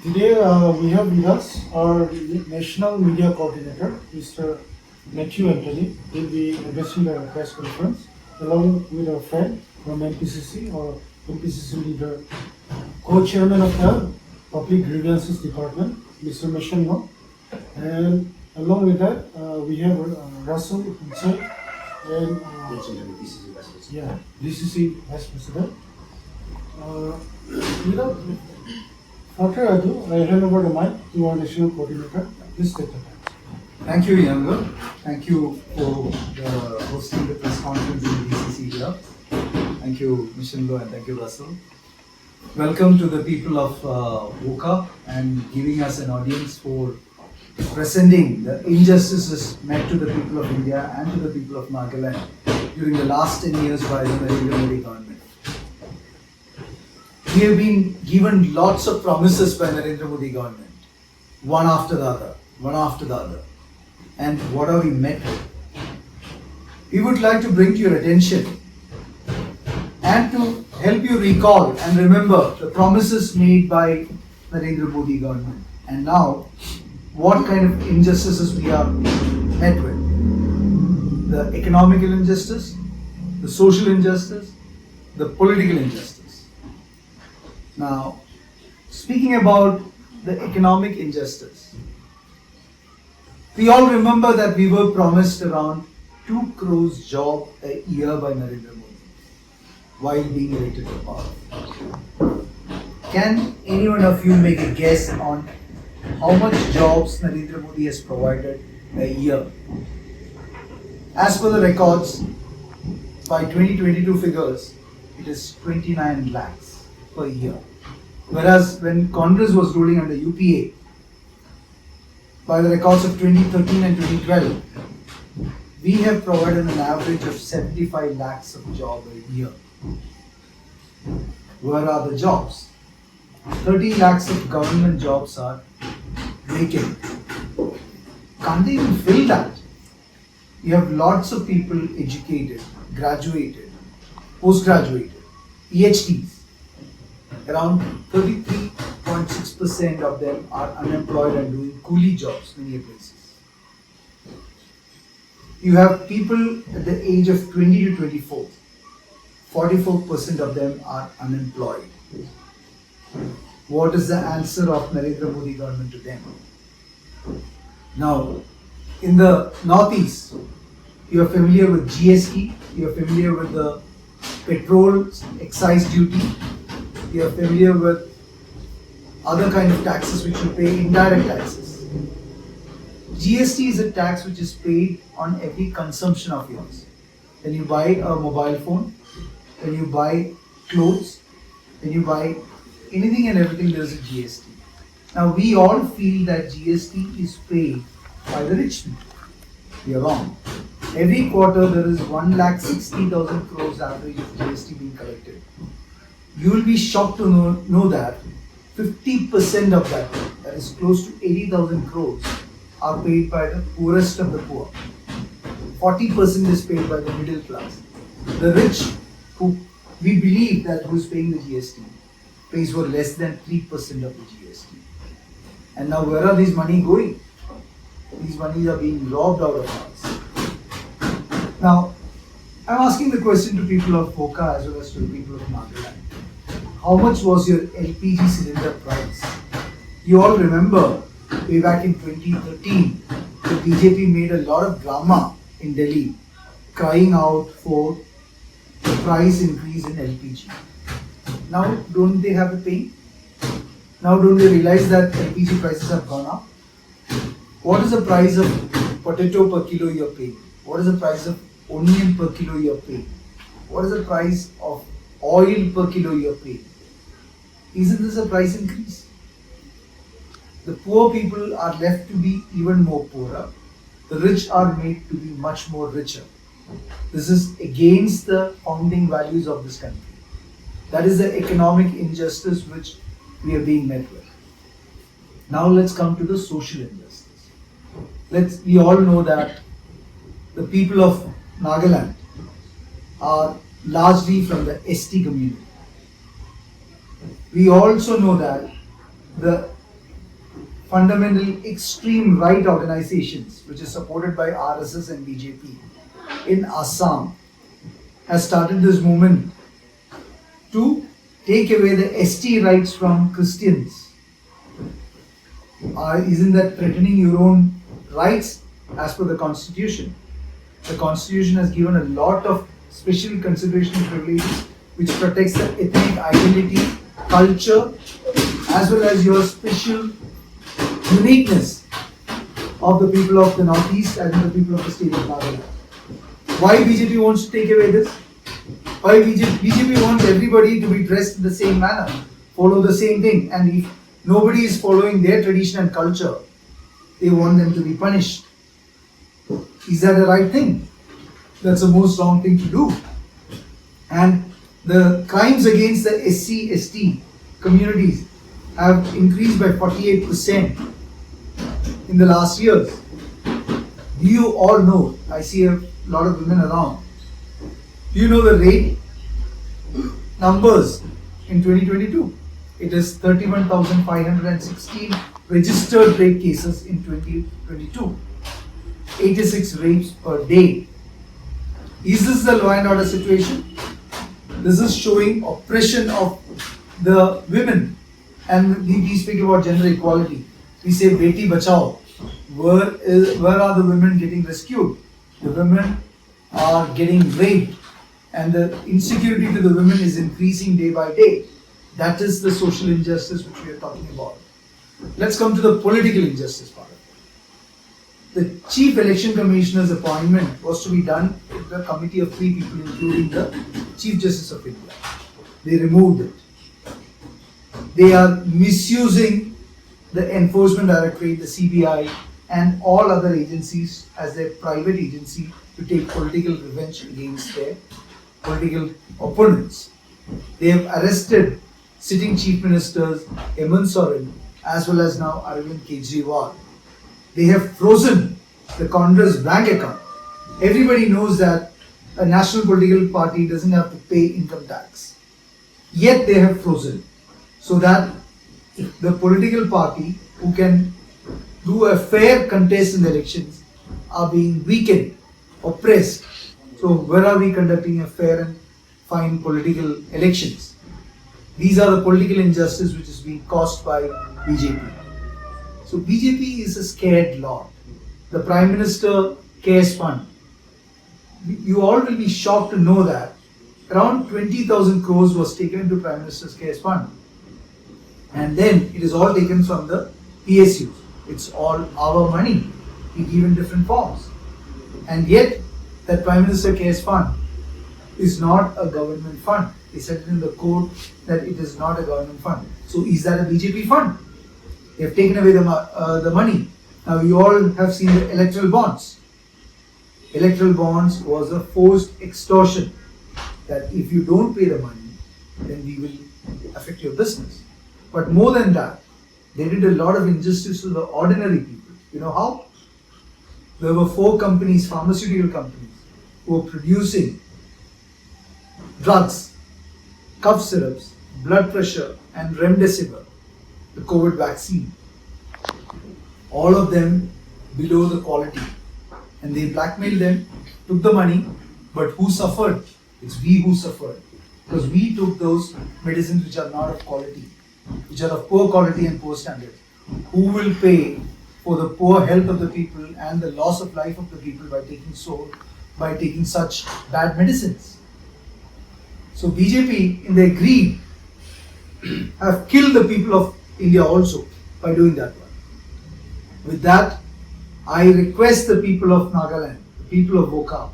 Today we have with us our National Media Coordinator, Mr. Matthew Anthony. He'll be addressing the press conference along with our friend from NPCC or NPCC leader, co-chairman of the Public Grievances Department, Mr. Mishan. And along with that, we have Russell himself and DCC Vice President. Without further ado, I hand over the mic to our national coordinator. Please take the time. Thank you, Younger. Thank you for hosting the press conference in the DCC here. Thank you, Mishinlo, and thank you, Russell. Welcome to the people of Woka and giving us an audience for presenting the injustices met to the people of India and to the people of Nagaland during the last 10 years by the Narendra Modi government. We have been given lots of promises by Narendra Modi government, one after the other. And what are we met with? We would like to bring to your attention and to help you recall and remember the promises made by Narendra Modi government. And now, what kind of injustices we are met with. The economical injustice, the social injustice, the political injustice. Now, speaking about the economic injustice, we all remember that we were promised around 2 crores job a year by Narendra Modi while being elected to power. Can any one of you make a guess on how much jobs Narendra Modi has provided a year? As per the records, by 2022 figures, it is 29 lakhs per year. Whereas when Congress was ruling under UPA, by the records of 2013 and 2012, we have provided an average of 75 lakhs of job a year. Where are the jobs? 30 lakhs of government jobs are vacant. Can't they even fill that? You have lots of people educated, graduated, postgraduated, PhDs. Around 33.6% of them are unemployed and doing coolie jobs many places. You have people at the age of 20 to 24. 44% of them are unemployed. What is the answer of Narendra Modi government to them? Now, in the northeast, you are familiar with GST, you are familiar with the petrol excise duty, you are familiar with other kind of taxes which you pay, indirect taxes. GST is a tax which is paid on every consumption of yours. When you buy a mobile phone, when you buy clothes, when you buy anything and everything, there is a GST. Now we all feel that GST is paid by the rich people. We are wrong. Every quarter there is 1,60,000 crores average of GST being collected. You will be shocked to know that 50% of that is close to 80,000 crores, are paid by the poorest of the poor. 40% is paid by the middle class. The rich, who we believe that who is paying the GST, pays for less than 3% of the GST. And now where are these money going? These monies are being robbed out of us. Now, I'm asking the question to people of Woka as well as to the people of Nagaland. How much was your LPG cylinder price? You all remember, way back in 2013, the BJP made a lot of drama in Delhi, crying out for the price increase in LPG. Now, don't they have a pain? Now, don't they realize that LPG prices have gone up? What is the price of potato per kilo you're paying? What is the price of onion per kilo you're paying? What is the price of oil per kilo you're paying? Isn't this a price increase? The poor people are left to be even more poorer. The rich are made to be much more richer. This is against the founding values of this country. That is the economic injustice which we are being met with. Now let's come to the social injustice. We all know that the people of Nagaland are largely from the ST community. We also know that the fundamental extreme right organizations, which is supported by RSS and BJP in Assam, has started this movement to take away the ST rights from Christians. Isn't that threatening your own rights as per the Constitution? The Constitution has given a lot of special consideration and privileges which protects the ethnic identity, culture, as well as your special uniqueness of the people of the Northeast and the people of the state of Nagaland. Why BJP wants to take away this? Why BJP wants everybody to be dressed in the same manner, follow the same thing, and if nobody is following their tradition and culture, they want them to be punished. Is that the right thing? That's the most wrong thing to do. And the crimes against the SC, ST communities have increased by 48% in the last years. Do you all know? I see a lot of women around. Do you know the rape numbers in 2022? It is 31,516 registered rape cases in 2022. 86 rapes per day. Is this the law and order situation? This is showing oppression of the women. And we speak about gender equality. We say Beti Bachao. Where are the women getting rescued? The women are getting raped. And the insecurity to the women is increasing day by day. That is the social injustice which we are talking about. Let's come to the political injustice part of it. The Chief Election Commissioner's appointment was to be done with a committee of 3 people, including the Chief Justice of India. They removed it. They are misusing the Enforcement Directorate, the CBI, and all other agencies as their private agency to take political revenge against their political opponents. They have arrested sitting Chief Ministers Hemant Soren as well as now Arvind Kejriwal. They have frozen the Congress bank account. Everybody knows that a national political party doesn't have to pay income tax. Yet they have frozen so that the political party who can do a fair contest in the elections are being weakened, oppressed. So where are we conducting a fair and fine political elections? These are the political injustice which is being caused by BJP. So BJP is a scared lot. The Prime Minister Cares Fund. You all will be shocked to know that around 20,000 crores was taken into Prime Minister's Cares Fund. And then it is all taken from the PSUs. It's all our money. We give in different forms. And yet, that Prime Minister Cares Fund is not a government fund. They said it in the code that it is not a government fund. So is that a BJP fund? They have taken away the money. Now you all have seen the electoral bonds. Electoral bonds was a forced extortion that if you don't pay the money, then we will affect your business. But more than that, they did a lot of injustice to the ordinary people. You know how? There were 4 companies, pharmaceutical companies, who were producing drugs, cough syrups, blood pressure, and remdesivir, the COVID vaccine. All of them below the quality. And they blackmailed them, took the money, but who suffered? It's we who suffered. Because we took those medicines which are not of quality, which are of poor quality and poor standard. Who will pay for the poor health of the people and the loss of life of the people by taking such bad medicines? So BJP, in their greed, have killed the people of India also by doing that one. With that, I request the people of Nagaland, the people of Voka,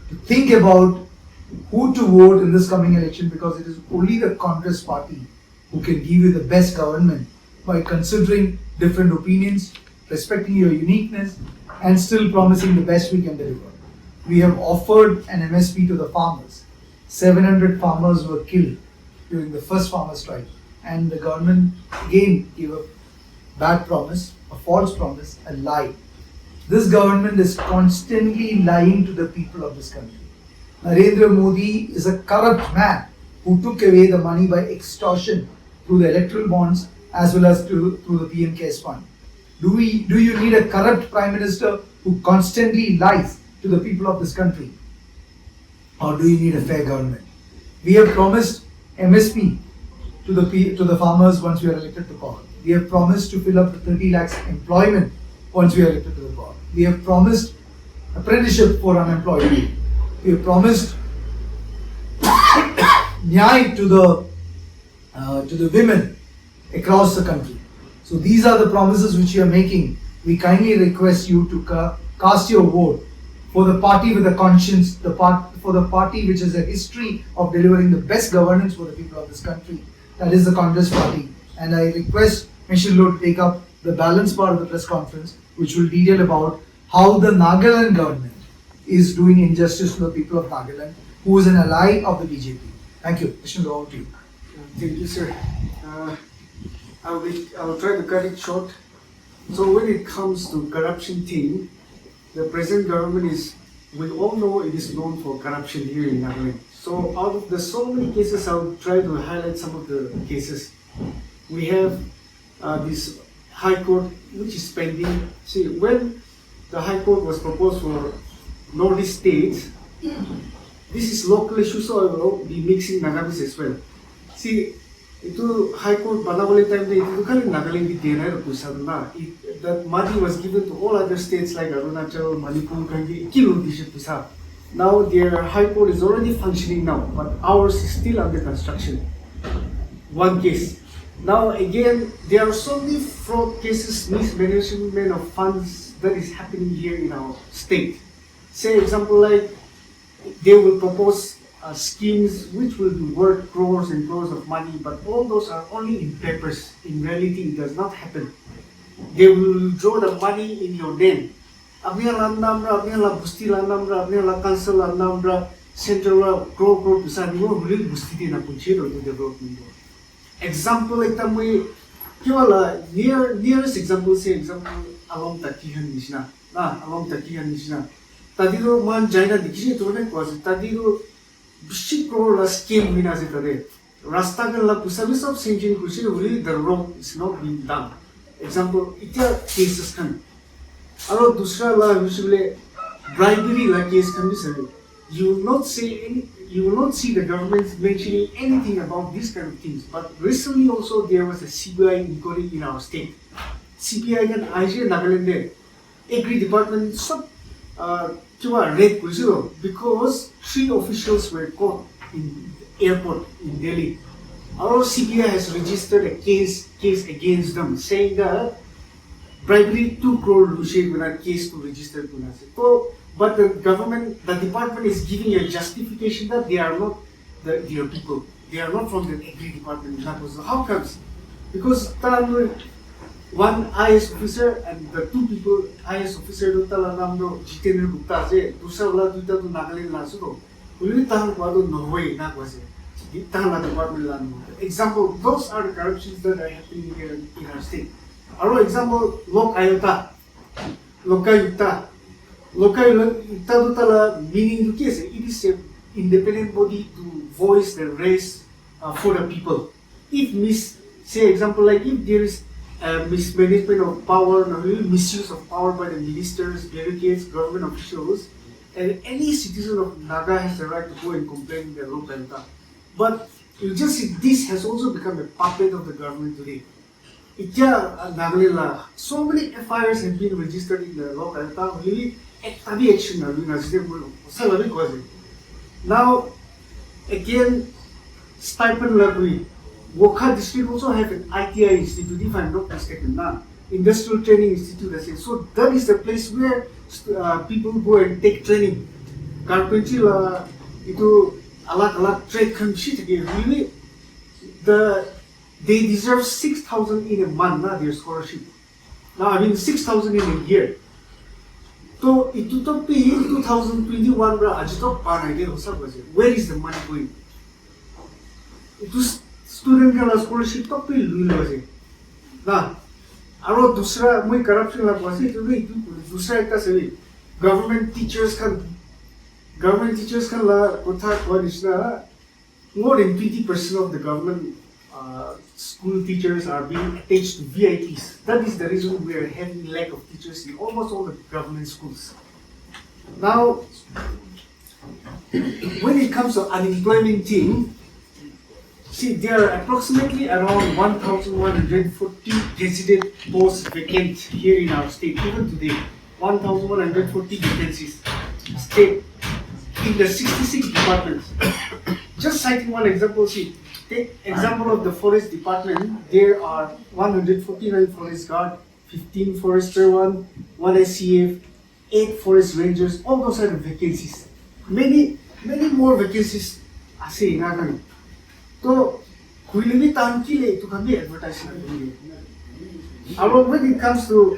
to think about who to vote in this coming election, because it is only the Congress party who can give you the best government by considering different opinions, respecting your uniqueness, and still promising the best we can deliver. We have offered an MSP to the farmers. 700 farmers were killed during the first farmer strike, and the government again gave a bad promise, a false promise, a lie. This government is constantly lying to the people of this country. Narendra Modi is a corrupt man who took away the money by extortion through the electoral bonds as well as through the PM Cares Fund. Do you need a corrupt prime minister who constantly lies to the people of this country? Or do you need a fair government? We have promised MSP to the farmers once we are elected to power. We have promised to fill up the 30 lakhs employment once we are elected to the power. We have promised apprenticeship for unemployed. We have promised nyai to the women across the country. So these are the promises which you are making. We kindly request you to cast your vote for the party with a conscience, for the party which has a history of delivering the best governance for the people of this country. That is the Congress Party. And I request Mr. Loh to take up the balance part of the press conference, which will detail about how the Nagaland government is doing injustice to the people of Nagaland, who is an ally of the BJP. Thank you. Mr. Loh, over to you. Thank you, sir. I will try to cut it short. So when it comes to corruption thing, the present government we all know it is known for corruption here in Nagaland. So out of the so many cases, I will try to highlight some of the cases. We have this High Court which is pending. See, when the High Court was proposed for Northeast states, this is local issue, so I will be mixing Nagamese as well. See, itu High Court banabole time de itu kali Nagaland di tena puisa na. That money was given to all other states like Arunachal, Manipur, Kangi, kilo dishe puisa. Now their High Court is already functioning now, but ours is still under construction. One case. Now again, there are so many fraud cases, mismanagement of funds that is happening here in our state. Say example like they will propose schemes which will be worth crores and crores of money, but all those are only in papers. In reality, it does not happen. They will draw the money in your name. Abniya la namra, abniya la busti la namra, abniya la council la namra, central la crore pisa ni mo huli busti di na punchiro to development. Example like tamwe, kiwala nearest example say example along Takihan Nishna, along Takihan Nishna. Tadiro man Jaina dikhi to ne kwasi tadiro bishi crore la scheme mina se tade. Rasta kan la pusabi sab sanction kushi huli the road is not being done. Example, itya cases kan. Aro dusra la usually bribery la case can be said. You will not see the government mentioning anything about these kind of things. But recently also there was a CBI inquiry in our state. CBI can IJ Nagaland Agri department sub red because 3 officials were caught in airport in Delhi. Our CBI has registered a case against them, saying that bribery 2 crore lushe guna case to register guna. So, but the department is giving a justification that they are not their people. They are not from the agri department. So how comes? Because one IS officer and the 2 people IS officer do tala namdo Jitendra Gupta je dusra wala duita to Nagaland la sudo. Uli tahan kwado Norway na kwase. Tahan department la no. Example, those are the corruptions that are happening here in our state. Our example, Lokayukta do tala meaning to case. It is an independent body to voice the race for the people. If say example like if there is mismanagement of power, misuse of power by the ministers, bureaucrats, government officials, and any citizen of Naga has the right to go and complain in the Lokayukta. But you just see this has also become a puppet of the government today. So many FIRs have been registered in the Lokayukta. Really, action now again stipend level. Wokha district also have an ITI institute, if I'm not mistaken, industrial training institute. I say. So that is the place where people go and take training. Carpentry la itu alat trade country again. Really, they deserve 6,000 in a month, their scholarship. Now I mean 6,000 in a year. So itu to pay 2021 bra ajito panai de hosa baje. Where is the money going? Itu student ka scholarship to pay luil baje. Na aro dusra moi corruption la baje itu dusra ekta se government teachers kan la kotha college na more than 20% of the government school teachers are being attached to VITs. That is the reason we are having lack of teachers in almost all the government schools. Now, when it comes to unemployment thing, see, there are approximately around 1,140 gazetted posts vacant here in our state, even today. 1,140 vacancies state in the 66 departments. Just citing one example, see, take example of the forest department, there are 149 forest guard, 15 forester one SCF, 8 forest rangers, all those are the vacancies. Many more vacancies are saying, so, we to be advertising. When it comes to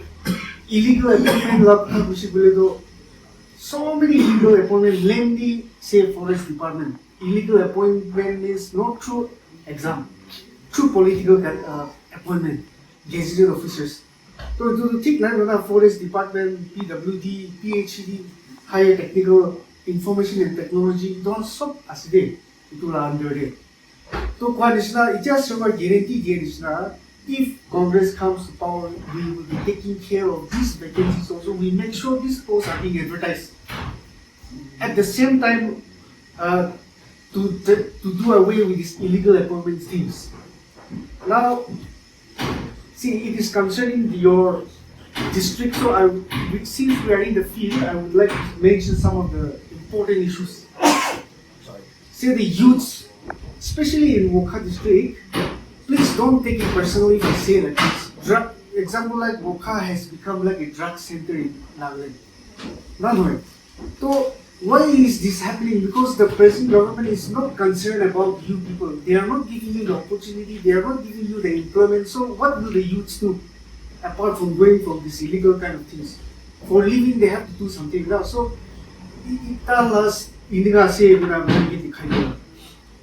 illegal appointment, so many illegal appointments, namely, say, forest department. Illegal appointment means not through exam, through political appointment, gazetted officers. So, to take forest department, PWD, PhD, higher technical information and technology, don't stop as they itu under there. So, it just guarantee if Congress comes to power, we will be taking care of these vacancies also. We make sure these posts are being advertised. At the same time, to do away with these illegal appointment schemes. Now, see, it is concerning your district, so since we are in the field, I would like to mention some of the important issues. Say the youths, especially in Wokha district, please don't take it personally if I say that drug. Example like Wokha has become like a drug center in Nagaland. None. So why is this happening? Because the present government is not concerned about you people. They are not giving you the opportunity. They are not giving you the employment. So what will the youths do apart from going from this illegal kind of things? For living, they have to do something now. So it tells us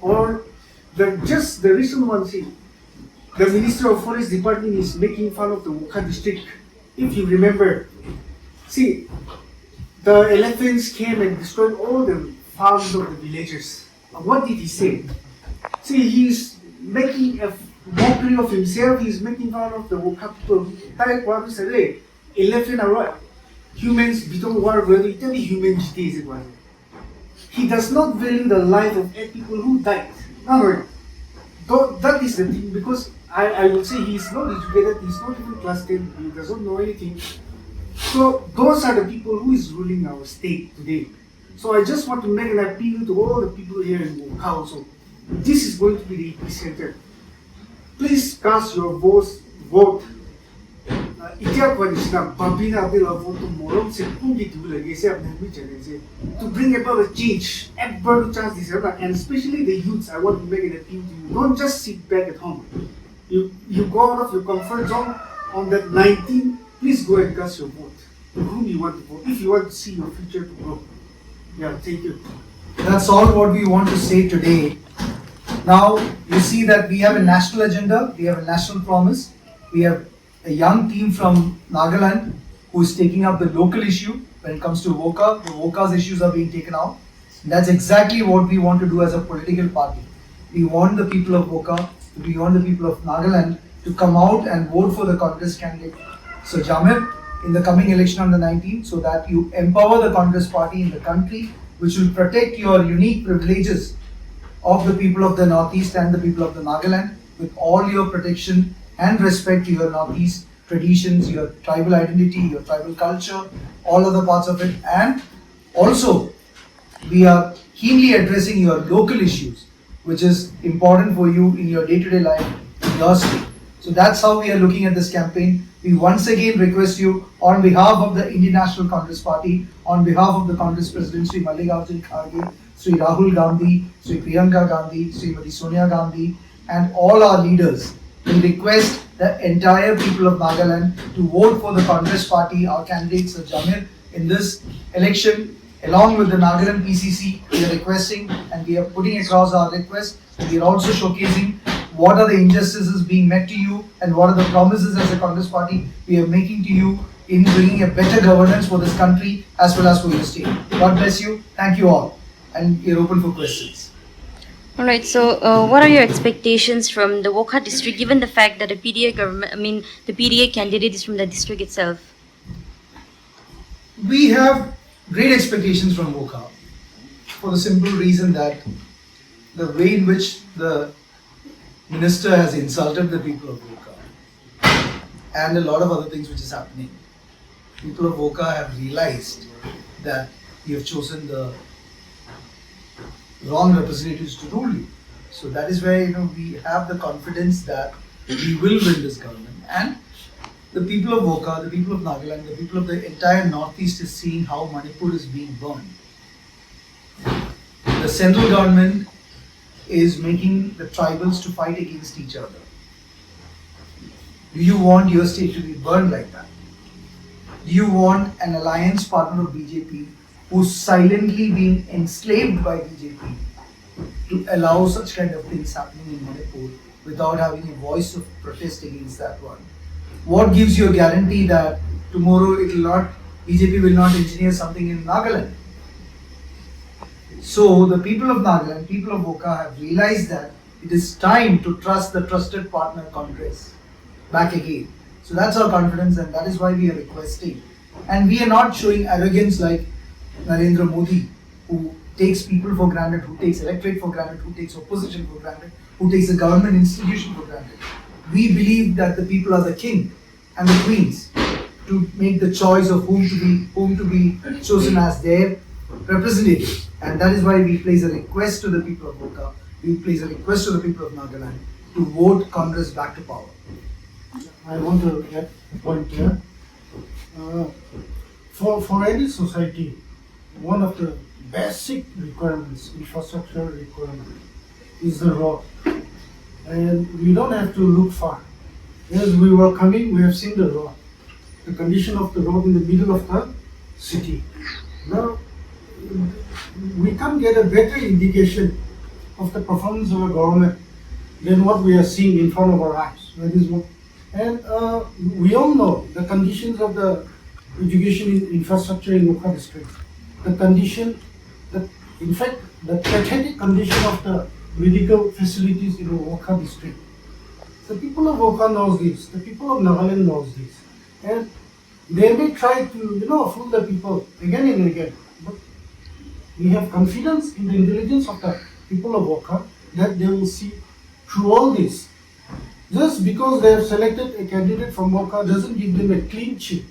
or the recent one, see, the Minister of Forest Department is making fun of the Wokha district. If you remember, see, the elephants came and destroyed all the farms of the villagers. What did he say? See, he's making a mockery of himself. He's making fun of the Wokha people. Elephant are humans become war brother. It be human is it. He does not value the life of 8 people who died. No, that is the thing, because I would say he is not educated, he's not even class 10, he doesn't know anything. So those are the people who is ruling our state today. So I just want to make an appeal to all the people here in Wokha also. This is going to be the epicenter. Please cast your vote. To bring about a change, ever chance this, and especially the youths, I want to make an appeal to you. Don't just sit back at home. You go out of your comfort zone on that 19. Please go and cast your vote. To whom you want to vote, if you want to see your future to grow. Yeah, thank you. That's all what we want to say today. Now, you see that we have a national agenda, we have a national promise, we have a young team from Nagaland who is taking up the local issue. When it comes to Wokha, the Wokha's issues are being taken out. That's exactly what we want to do as a political party. We want the people of Wokha, we want the people of Nagaland to come out and vote for the Congress candidate. So Jamir, in the coming election on the 19th, so that you empower the Congress party in the country, which will protect your unique privileges of the people of the Northeast and the people of the Nagaland, with all your protection and respect to your Northeast traditions, your tribal identity, your tribal culture, all other parts of it. And also, we are keenly addressing your local issues, which is important for you in your day-to-day life in your state. So that's how we are looking at this campaign. We once again request you, on behalf of the Indian National Congress Party, on behalf of the Congress President Sri Mallikarjun Kharge, Sri Rahul Gandhi, Sri Priyanka Gandhi, Srimati Sonia Gandhi, and all our leaders, we request the entire people of Nagaland to vote for the Congress Party, our candidate Sir Jamir, in this election. Along with the Nagaland PCC, we are requesting and we are putting across our request. We are also showcasing what are the injustices being met to you and what are the promises as a Congress Party we are making to you in bringing a better governance for this country as well as for your state. God bless you. Thank you all. And we are open for questions. All right. So, what are your expectations from the Wokha district, given the fact that the PDA government, the PDA candidate is from the district itself? We have great expectations from Wokha for the simple reason that the way in which the minister has insulted the people of Wokha and a lot of other things which is happening. People of Wokha have realized that you have chosen the wrong representatives to rule you. So that is where we have the confidence that we will win this government. And the people of Wokha, the people of Nagaland, the people of the entire Northeast is seeing how Manipur is being burned. The central government is making the tribals to fight against each other. Do you want your state to be burned like that? Do you want an alliance partner of BJP who's silently being enslaved by BJP to allow such kind of things happening in Manipur without having a voice of protest against that one? What gives you a guarantee that tomorrow BJP will not engineer something in Nagaland? So the people of Nagaland, people of Wokha have realized that it is time to trust the trusted partner Congress back again. So that's our confidence, and that is why we are requesting. And we are not showing arrogance like Narendra Modi, who takes people for granted, who takes electorate for granted, who takes opposition for granted, who takes a government institution for granted. We believe that the people are the king and the queens to make the choice of whom to be chosen as their representative. And that is why we place a request to the people of Wokha, we place a request to the people of Nagaland to vote Congress back to power. I want to add a point here. For any society, one of the basic requirements, infrastructure requirement, is the road. And we don't have to look far. As we were coming, we have seen the road, the condition of the road in the middle of the city. Now, we can't get a better indication of the performance of a government than what we are seeing in front of our eyes. And we all know the conditions of the education infrastructure in Wokha district. The condition, in fact, the pathetic condition of the medical facilities in Wokha district. The people of Wokha knows this. The people of Nagaland knows this, and they may try to fool the people again and again. But we have confidence in the intelligence of the people of Wokha that they will see through all this. Just because they have selected a candidate from Wokha doesn't give them a clean sheet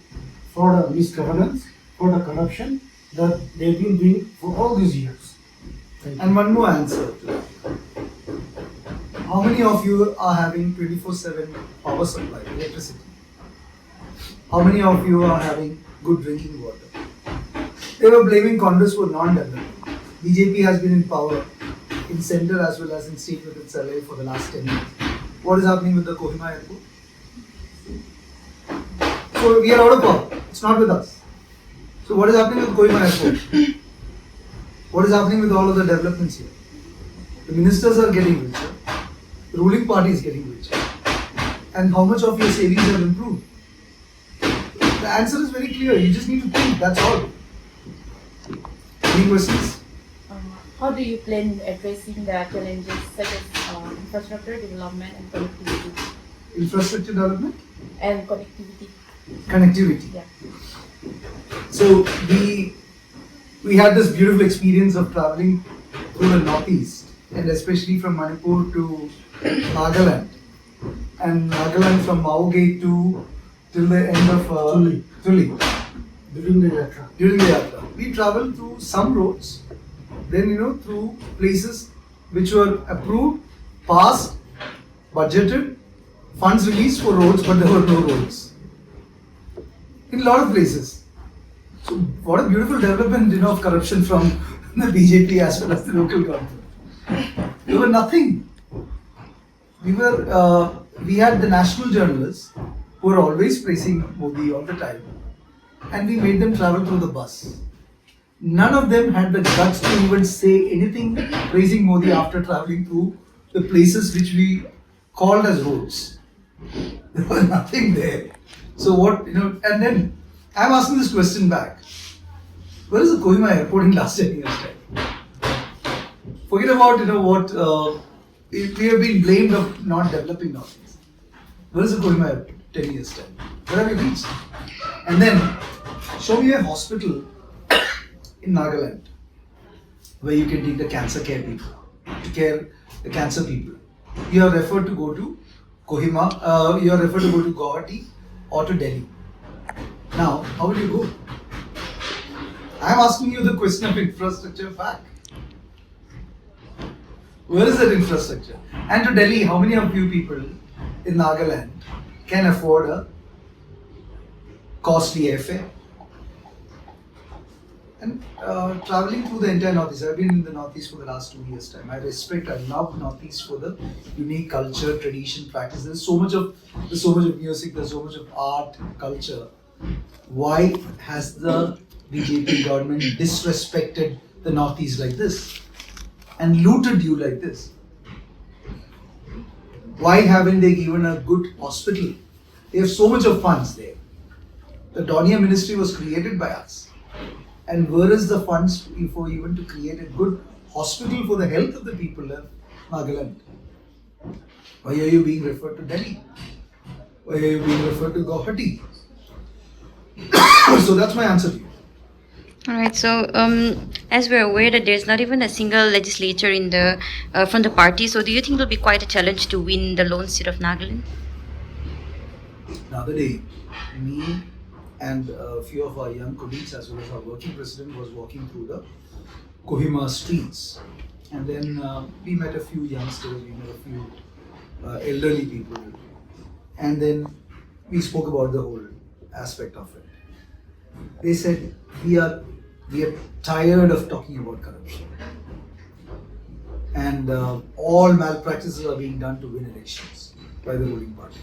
for the misgovernance, for the corruption that they've been doing for all these years. And one more answer to that. How many of you are having 24/7 power supply, electricity? How many of you are having good drinking water? They were blaming Congress for non-development. BJP has been in power in center as well as in state with its ally for the last 10 years. What is happening with the Kohima airport? So we are out of power. It's not with us. So what is happening with Kohima airport? What is happening with all of the developments here? The ministers are getting richer. The ruling party is getting richer. And how much of your savings have improved? The answer is very clear. You just need to think. That's all. Any questions? How do you plan addressing the challenges such as infrastructure development and connectivity? Infrastructure development? And connectivity. Connectivity. Yeah. So we had this beautiful experience of traveling through the Northeast, and especially from Manipur to Nagaland, and Nagaland from Mao Gate till the end of Tuli. During the yatra. During the yatra, we traveled through some roads, then through places which were approved, passed, budgeted, funds released for roads, but there were no roads in a lot of places. So what a beautiful development of corruption from the BJP as well as the local government. There were nothing. We had the national journalists who were always praising Modi all the time, and we made them travel through the bus. None of them had the guts to even say anything praising Modi after traveling through the places which we called as roads. There was nothing there. So what, and then I'm asking this question back. Where is the Kohima airport in last 10 years' time? Forget about what we have been blamed of not developing Northeast. Where is the Kohima 10 years time? Where have we reached? And then show me a hospital in Nagaland where you can take the cancer care people, to care the cancer people. You are referred to go to Kohima, you are referred to go to Guwahati or to Delhi. Now, how will you go? I am asking you the question of infrastructure back. Where is that infrastructure? And to Delhi, how many of you people in Nagaland can afford a costly airfare? And traveling through the entire Northeast, I've been in the Northeast for the last 2 years' time. I love Northeast for the unique culture, tradition, practice. There's so much of music, there's so much of art, culture. Why has the BJP government disrespected the Northeast like this and looted you like this? Why haven't they given a good hospital? They have so much of funds there. The Donia ministry was created by us. And where is the funds for even to create a good hospital for the health of the people of Nagaland? Why are you being referred to Delhi? Why are you being referred to Guwahati? So that's my answer to you. Alright, so as we're aware that there's not even a single legislature in the from the party, so do you think it'll be quite a challenge to win the lone seat of Nagaland? The other day, me and a few of our young colleagues as well as our working president was walking through the Kohima streets, and then we met a few youngsters, we met a few elderly people, and then we spoke about the whole aspect of it. They said, we are tired of talking about corruption, and all malpractices are being done to win elections by the ruling party.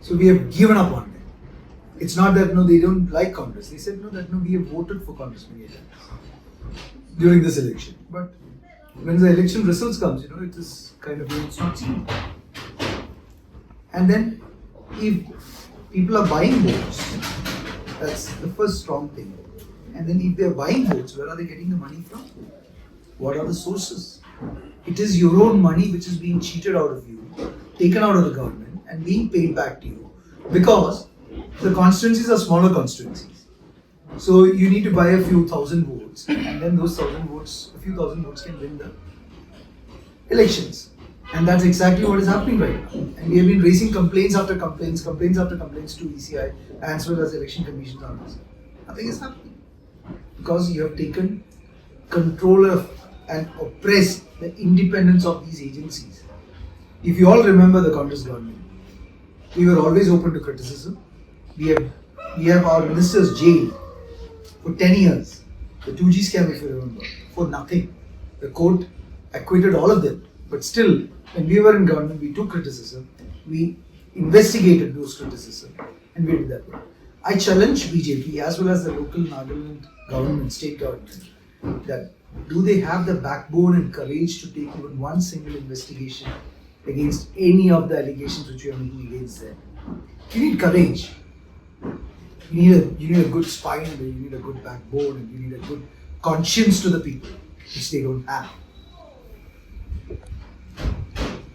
So we have given up on them. It's not that they don't like Congress. They said we have voted for Congress many times during this election. But when the election results comes, it is kind of it's not seen. And then if people are buying votes, that's the first strong thing. And then if they are buying votes, where are they getting the money from? What are the sources? It is your own money which is being cheated out of you, taken out of the government and being paid back to you, because the constituencies are smaller constituencies. So you need to buy a few thousand votes, and then those a few thousand votes can win the elections. And that's exactly what is happening right now. And we have been raising complaints after complaints to ECI as well as election commissions on this. Nothing is happening. Because you have taken control of and oppressed the independence of these agencies. If you all remember the Congress government, we were always open to criticism. We have our ministers jailed for 10 years. The 2G scam, if you remember, for nothing. The court acquitted all of them. But still, when we were in government, we took criticism. We investigated those criticisms and we did that. I challenge BJP as well as the local Nagaland government, state government, that do they have the backbone and courage to take even one single investigation against any of the allegations which you are making against them? You need courage. You need a good spine, and you need a good backbone, and you need a good conscience to the people, which they don't have.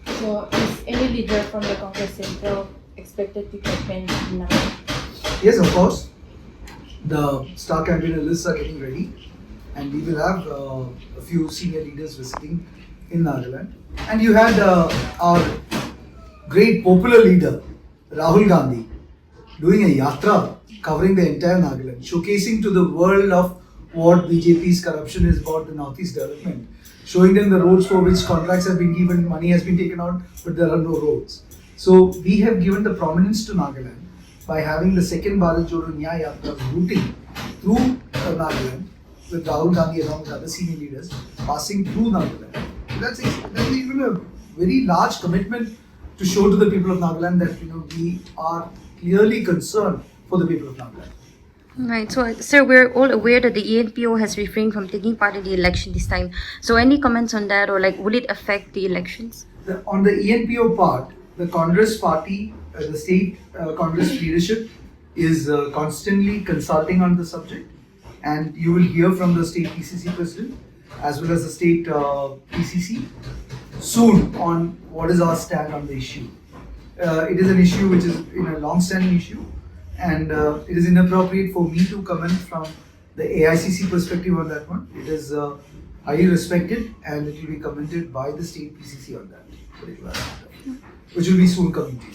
So, is any leader from the Congress Central expected to campaign now? Yes, of course. The star campaigner lists are getting ready, and we will have a few senior leaders visiting in Nagaland. And you had our great popular leader, Rahul Gandhi, doing a yatra covering the entire Nagaland, showcasing to the world of what BJP's corruption is about the Northeast development, showing them the roads for which contracts have been given, money has been taken out, but there are no roads. So we have given the prominence to Nagaland by having the second Bharat Jodo Nyaya Yatra routing through Nagaland with Rahul Gandhi along with other senior leaders passing through Nagaland. That's even a very large commitment to show to the people of Nagaland that we are clearly concerned for the people of Nagaland. Right. So, sir, we're all aware that the ENPO has refrained from taking part in the election this time. So, any comments on that, or will it affect the elections? On the ENPO part, the Congress party, the state Congress leadership is constantly consulting on the subject, and you will hear from the state PCC president as well as the state PCC soon on what is our stand on the issue. It is an issue which is a long-standing issue, and it is inappropriate for me to comment from the AICC perspective on that one. It is highly respected, and it will be commented by the state PCC on that particular matter, which will be soon coming to you.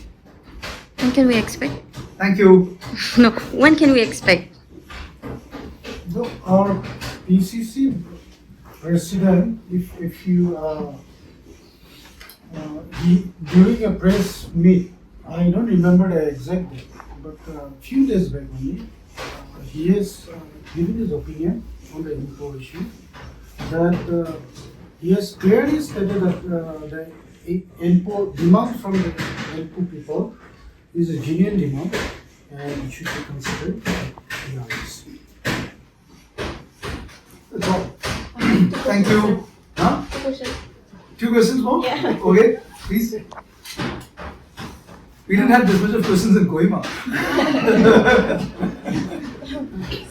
When can we expect? Thank you. No, when can we expect? Our PCC president, if you during a press meet, I don't remember the exact date, but a few days back only, he has given his opinion on the info issue, that he has clearly stated that the info demand from the info people is a genuine demand and it should be considered by the others. That's all. Thank you. Huh? Two questions. Two questions more? Yeah. Okay, please. We didn't have this much of questions in Kohima.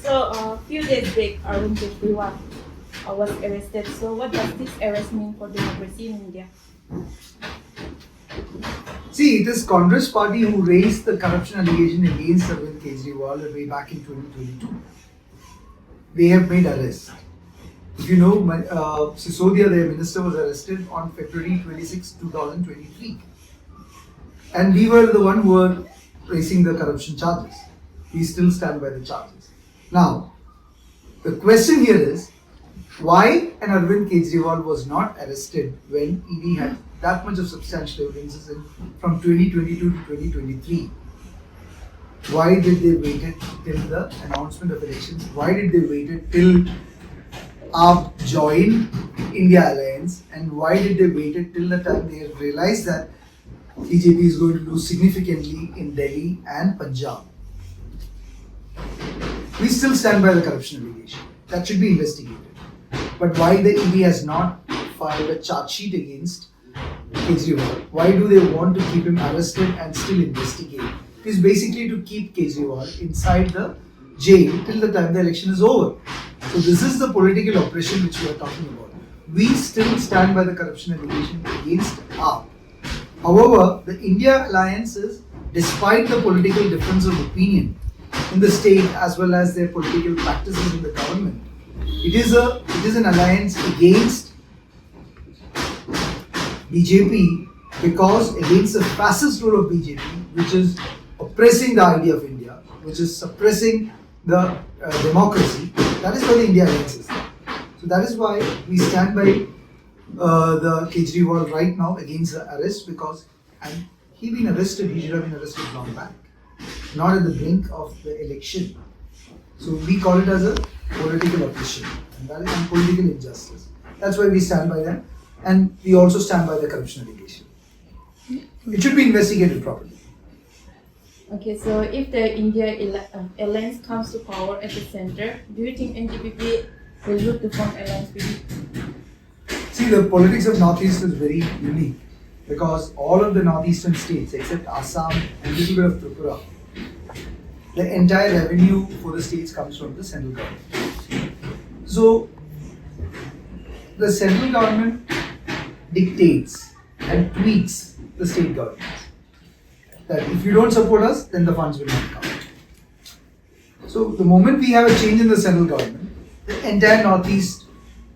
So, a few days back, Arun Kejriwal was arrested. So, what does this arrest mean for democracy in India? See, it is Congress party who raised the corruption allegation against Arvind Kejriwal way back in 2022. They have made arrests. If you know, Sisodia, their minister, was arrested on February 26, 2023. And we were the one who were raising the corruption charges. We still stand by the charges. Now, the question here is, why an Arvind Kejriwal was not arrested when ED had that much of substantial evidences from 2022 to 2023? Why did they wait till the announcement of elections? Why did they wait till AAP joined India Alliance? And why did they wait till the time they realized that BJP is going to lose significantly in Delhi and Punjab? We still stand by the corruption allegation. That should be investigated. But why the ED has not filed a charge sheet against Kejriwal? Why do they want to keep him arrested and still investigate? It is basically to keep Kejriwal inside the jail till the time the election is over. So this is the political oppression which we are talking about. We still stand by the corruption allegation against AAP. However, the India Alliance is, despite the political difference of opinion in the state as well as their political practices in the government, it is an alliance against BJP, because against the fascist rule of BJP, which is oppressing the idea of India, which is suppressing the democracy. That is why the India Alliance is there. So that is why we stand by the Kejriwal right now against the arrest, because he been arrested, he should have been arrested long back, not at the brink of the election. So we call it as a political oppression, and that is political injustice. That's why we stand by them, and we also stand by the corruption allegation. It should be investigated properly. Okay, so if the India Alliance comes to power at the center, do you think NDPP will look to form alliance with it? See, the politics of Northeast is very unique, because all of the northeastern states except Assam and a little bit of Tripura, the entire revenue for the states comes from the central government. So the central government dictates and tweaks the state governments, that if you don't support us, then the funds will not come. So the moment we have a change in the central government, the entire Northeast,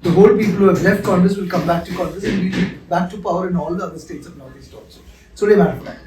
the whole people who have left Congress will come back to Congress, and we'll be back to power in all the other states of Northeast also. So, matter of fact.